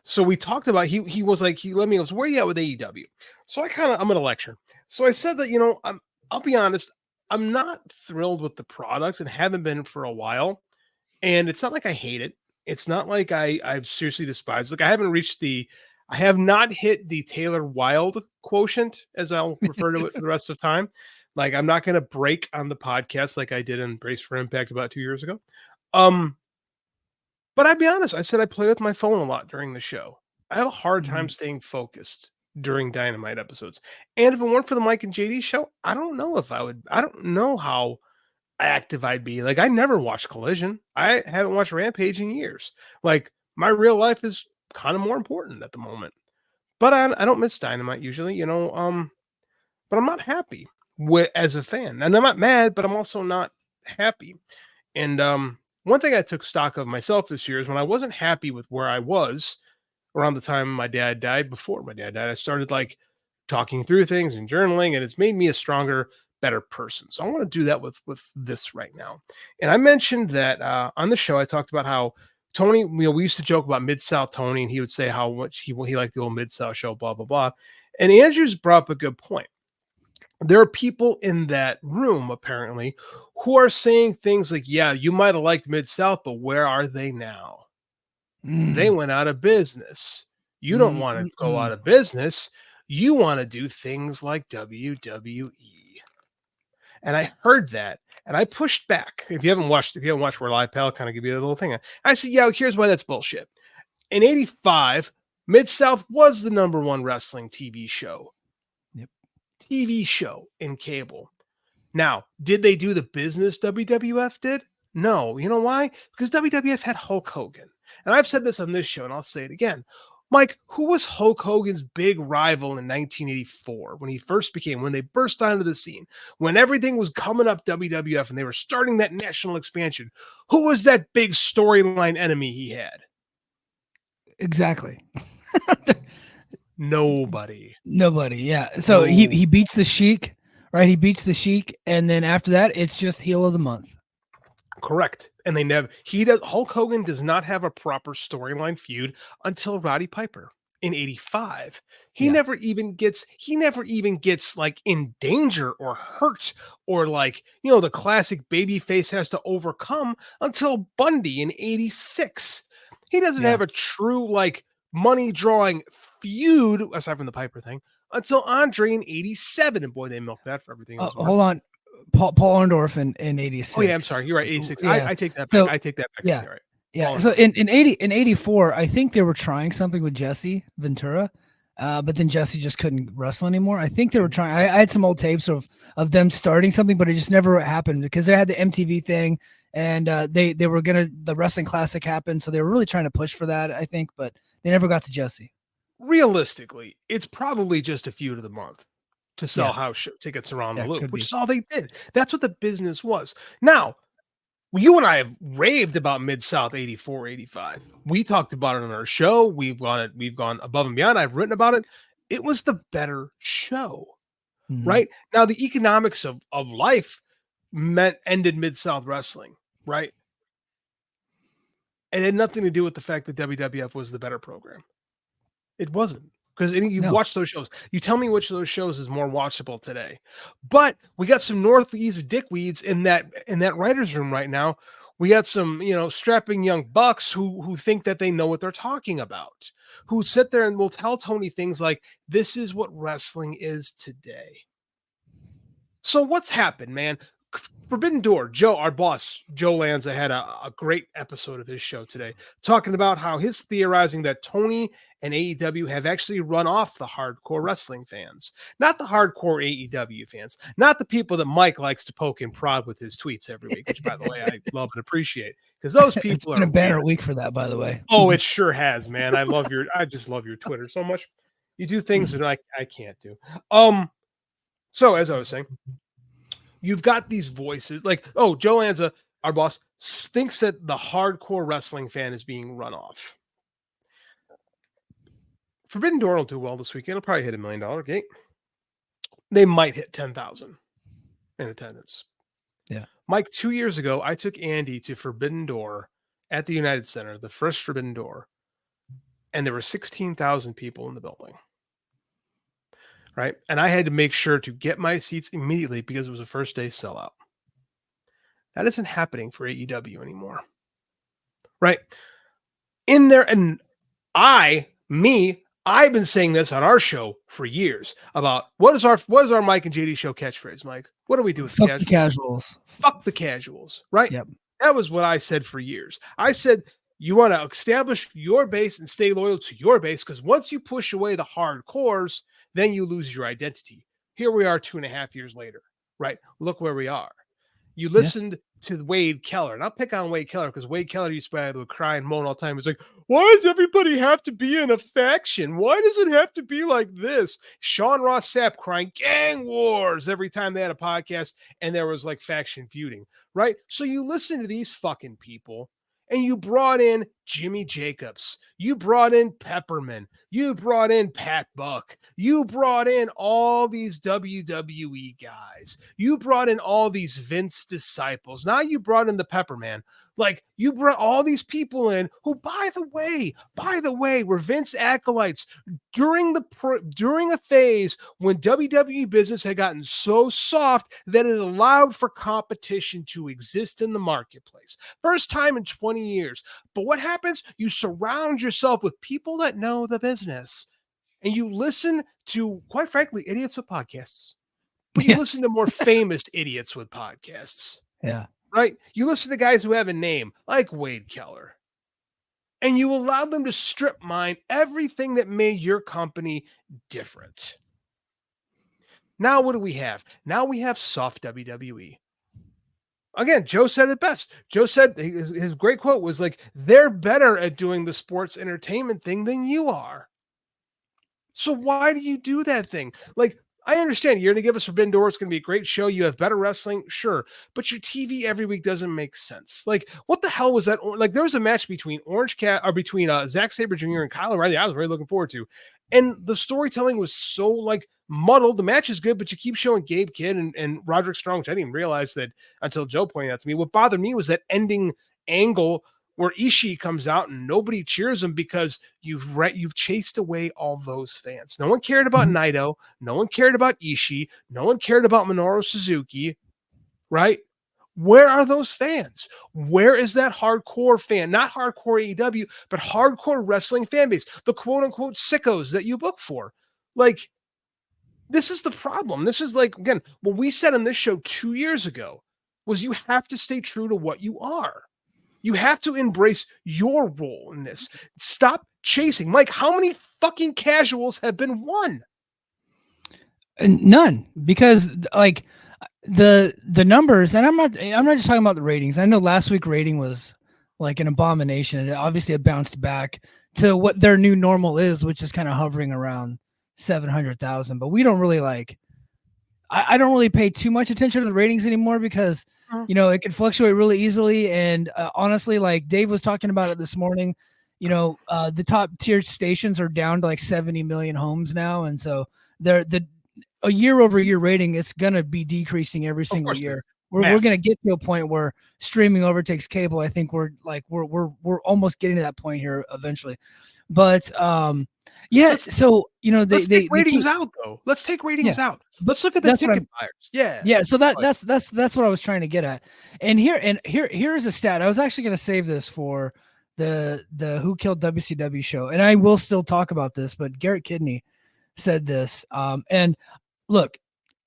So we talked about he was like he let me goes, where you at with AEW? So I'm gonna lecture. So I said that I'll be honest, I'm not thrilled with the product and haven't been for a while. And it's not like I hate it. It's not like I seriously despise. Like I have not hit the Taylor Wild quotient, as I'll refer to it for the rest of time. Like I'm not gonna break on the podcast like I did in Brace for Impact about 2 years ago. Um, but I'd be honest, I said I play with my phone a lot during the show. I have a hard time Mhm. staying focused during Dynamite episodes. And if it weren't for the Mike and JD show, I don't know if I would. I don't know how active I'd be. Like I never watched Collision. I haven't watched Rampage in years. Like my real life is kind of more important at the moment. But I don't miss Dynamite usually, but I'm not happy as a fan. And I'm not mad, but I'm also not happy. And one thing I took stock of myself this year is when I wasn't happy with where I was around the time my dad died, before my dad died, I started like talking through things and journaling, and it's made me a stronger, better person. So I want to do that with this right now. And I mentioned that on the show, I talked about how Tony, we used to joke about Mid South Tony, and he would say how much he liked the old Mid South show, blah blah blah. And Andrews brought up a good point. There are people in that room apparently who are saying things like, "Yeah, you might have liked Mid South, but where are they now? They Mm. went out of business. You don't Mm, want to mm, go out mm. of business. You want to do things like WWE." And I heard that and I pushed back. If you haven't watched Where Live Pal, kind of give you a little thing. I said, yeah, here's why that's bullshit. In 85, Mid South was the number one wrestling Yep. TV show in cable. Now, did they do the business WWF did? No. You know why? Because WWF had Hulk Hogan. And I've said this on this show, and I'll say it again. Mike, who was Hulk Hogan's big rival in 1984 when they burst onto the scene, when everything was coming up WWF and they were starting that national expansion? Who was that big storyline enemy he had? Exactly. Nobody. Nobody. Yeah. So he No. beats the Sheik, right? He beats the Sheik, and then after that, it's just heel of the month. Correct. And they never he does Hulk Hogan does not have a proper storyline feud until Roddy Piper in 85. Yeah. He never even gets like in danger or hurt or like, the classic baby face has to overcome until Bundy in 86. He doesn't Yeah. have a true like money drawing feud aside from the Piper thing until Andre in 87, and boy they milked that for everything it was worth. Hold on. Paul Orndorff in Oh yeah, I'm sorry. '86. You're right. 86. Yeah. I take that back. So I take that back. yeah, You're right. yeah. Paul So Orndorff. in '84, I think they were trying something with Jesse Ventura, but then Jesse just couldn't wrestle anymore. I think they were trying. I had some old tapes of them starting something, but it just never happened because they had the MTV thing, and they were gonna the wrestling classic happened, so they were really trying to push for that. I think, but they never got to Jesse. Realistically, it's probably just a feud of the month to sell Yeah, house tickets around the yeah, loop, could which be. is all they did. That's what the business was. Now, you and I have raved about Mid South 84, 85. We talked about it on our show. We've gone above and beyond. I've written about it. It was the better show, Mhm. right? Now, the economics of life ended Mid South wrestling, right? It had nothing to do with the fact that WWF was the better program. It wasn't, because you No, watch those shows. You tell me which of those shows is more watchable today. But we got some Northeast dickweeds in that writers' room right now. We got some, strapping young bucks who think that they know what they're talking about, who sit there and will tell Tony things like, "This is what wrestling is today." So what's happened, man? Forbidden Door, Joe, our boss, Joe Lanza, had a great episode of his show today, talking about how his theorizing that Tony and AEW have actually run off the hardcore wrestling fans, not the hardcore AEW fans, not the people that Mike likes to poke and prod with his tweets every week, which, by the way, I love and appreciate, because those it's people been a are banner weird. week for that, by the way. Oh, it sure has, man. I just love your Twitter so much. You do things that I can't do. So as I was saying, you've got these voices like, oh, Joe Lanza, our boss, thinks that the hardcore wrestling fan is being run off. Forbidden Door will do well this weekend. It'll probably hit $1 million gate. They might hit 10,000 in attendance. Yeah. Mike, 2 years ago, I took Andy to Forbidden Door at the United Center, the first Forbidden Door. and there were 16,000 people in the building, right? And I had to make sure to get my seats immediately because it was a first day sellout. That isn't happening for AEW anymore, right? In there, and I've been saying this on our show for years about what is our Mike and JD show catchphrase, Mike? What do we do with the Fuck the casuals? casuals. Fuck the casuals, right? Yep. That was what I said for years. I said you want to establish your base and stay loyal to your base because once you push away the hardcores, then you lose your identity. Here we are 2.5 years later, right? Look where we are. You listened to Wade Keller, and I'll pick on Wade Keller because Wade Keller used to be able to cry and moan all the time. It's like, why does everybody have to be in a faction? Why does it have to be like this? Sean Ross Sapp crying gang wars every time they had a podcast and there was like faction feuding, right? So you listen to these fucking people and you brought in Jimmy Jacobs. You brought in Pepperman. You brought in Pat Buck. You brought in all these WWE guys. You brought in all these Vince disciples. Now you brought in the Pepperman. Like you brought all these people in who, by the way, were Vince acolytes during a phase when WWE business had gotten so soft that it allowed for competition to exist in the marketplace. First time in 20 years. But what happens? You surround yourself with people that know the business and you listen to, quite frankly, idiots with podcasts, but you listen to more famous idiots with podcasts. Yeah. Right? You listen to guys who have a name like Wade Keller, and you allow them to strip mine everything that made your company different. Now, what do we have? Now we have soft WWE. Again, Joe said it best. Joe said his great quote was like, they're better at doing the sports entertainment thing than you are. So why do you do that thing? Like, I understand you're going to give us Forbidden Door. It's going to be a great show. You have better wrestling. Sure. But your TV every week doesn't make sense. Like, what the hell was that? Like, there was a match between between Zack Sabre Jr. and Kyle O'Reilly. I was really looking forward to. And the storytelling was so like muddled. The match is good, but you keep showing Gabe Kidd and Roderick Strong, which I didn't even realize that until Joe pointed out to me. What bothered me was that ending angle where Ishii comes out and nobody cheers him because you've chased away all those fans. No one cared about Naito. No one cared about Ishii. No one cared about Minoru Suzuki, right? Where are those fans? Where is that hardcore fan? Not hardcore AEW, but hardcore wrestling fan base. The quote unquote sickos that you book for. Like, this is the problem. This is like, again, what we said on this show 2 years ago was you have to stay true to what you are. You have to embrace your role in this. Stop chasing. Mike, how many fucking casuals have been won? None, because like the numbers, and I'm not just talking about the ratings. I know last week rating was like an abomination, and obviously it bounced back to what their new normal is, which is kind of hovering around 700,000. But we don't really like. I don't really pay too much attention to the ratings anymore because it can fluctuate really easily. And honestly, like Dave was talking about it this morning, the top tier stations are down to like 70 million homes now, and so a year-over-year rating, it's gonna be decreasing every single year. We're gonna get to a point where streaming overtakes cable. I think we're almost getting to that point here eventually. But let's take ratings out though. Let's take ratings out. Let's look at the ticket buyers. Yeah. So that's what I was trying to get at. And here's a stat. I was actually going to save this for the Who Killed WCW show, and I will still talk about this. But Garrett Kidney said this. And look,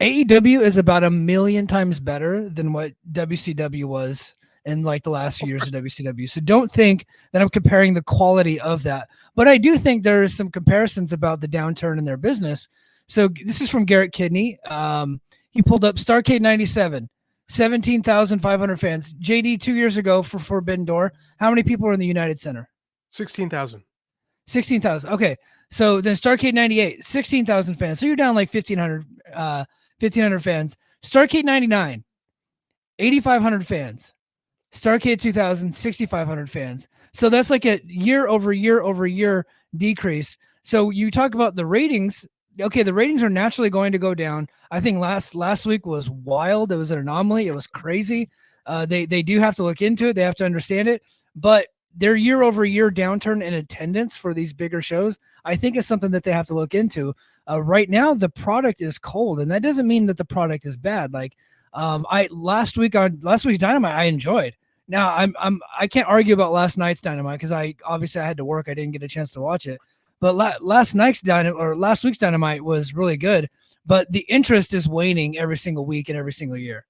AEW is about 1 million times better than what WCW was in like the last few years of WCW. So don't think that I'm comparing the quality of that. But I do think there are some comparisons about the downturn in their business. So this is from Garrett Kidney. He pulled up Starrcade 97, 17,500 fans. JD, 2 years ago for Forbidden Door, how many people were in the United Center? 16,000. 16,000. Okay. So then Starrcade 98, 16,000 fans. So you're down like 1,500 fans. Starrcade 99, 8,500 fans. Starrcade 2000, 6,500 fans. So that's like a year over year decrease. So you talk about the ratings. Okay, the ratings are naturally going to go down. I think last week was wild. It was an anomaly. It was crazy. They do have to look into it. They have to understand it. But their year-over-year downturn in attendance for these bigger shows, I think is something that they have to look into. Right now, the product is cold, and that doesn't mean that the product is bad. Like I last week's Dynamite, I enjoyed. Now I can't argue about last night's Dynamite because I had to work. I didn't get a chance to watch it. But last week's Dynamite was really good. But the interest is waning every single week and every single year.